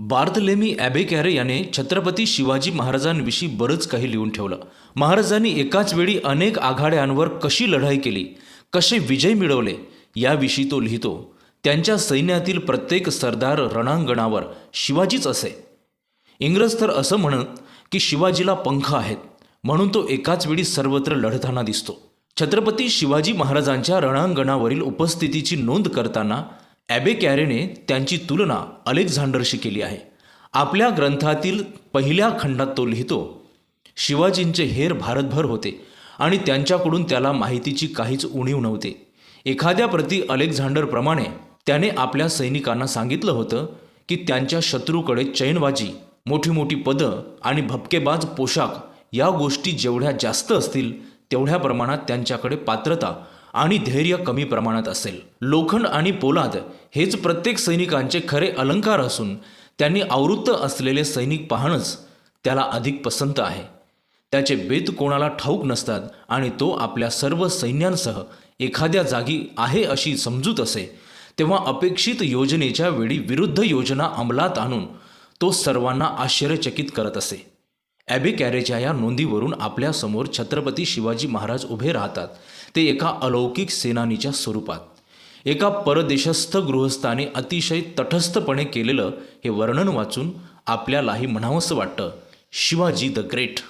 बार्थलेमी ॲबेकॅरे याने छत्रपती शिवाजी महाराजांविषयी बरंच काही लिहून ठेवलं. महाराजांनी एकाच वेळी अनेक आघाड्यांवर कशी लढाई केली, कसे विजय मिळवले याविषयी तो लिहितो. त्यांच्या सैन्यातील प्रत्येक सरदार रणांगणावर शिवाजीच असे. इंग्रज तर असं म्हणत की शिवाजीला पंख आहेत, म्हणून तो एकाच वेळी सर्वत्र लढताना दिसतो. छत्रपती शिवाजी महाराजांच्या रणांगणावरील उपस्थितीची नोंद करताना ॲबेकॅरेने त्यांची तुलना अलेक्झांडरशी केली आहे. आपल्या ग्रंथातील पहिल्या खंडात तो लिहितो, शिवाजींचे हेर भारतभर होते आणि त्यांच्याकडून त्याला माहितीची काहीच उणीव नव्हती. एखाद्या प्रति अलेक्झांडरप्रमाणे त्याने आपल्या सैनिकांना सांगितलं होतं की त्यांच्या शत्रूकडे चैनबाजी, मोठी मोठी पदं आणि भपकेबाज पोशाख या गोष्टी जेवढ्या जास्त असतील तेवढ्या प्रमाणात त्यांच्याकडे पात्रता आणि धैर्य कमी प्रमाणात असेल. लोखंड आणि पोलाद हेच प्रत्येक सैनिकांचे खरे अलंकार असून त्यांनी आवृत्त असलेले सैनिक पाहणंच त्याला अधिक पसंत आहे. त्याचे बेत कोणाला ठाऊक नसतात आणि तो आपल्या सर्व सैन्यांसह एखाद्या जागी आहे अशी समजूत असे, तेव्हा अपेक्षित योजनेच्या वेळी विरुद्ध योजना अंमलात आणून तो सर्वांना आश्चर्यचकित करत असे. ॲबेकॅरेच्या या नोंदीवरून आपल्यासमोर छत्रपती शिवाजी महाराज उभे राहतात, ते एका अलौकिक सेनानीच्या स्वरूपात. एका परदेशस्थ गृहस्थाने अतिशय तटस्थपणे केलेलं हे वर्णन वाचून आपल्यालाही म्हणावंसं वाटतं, शिवाजी द ग्रेट.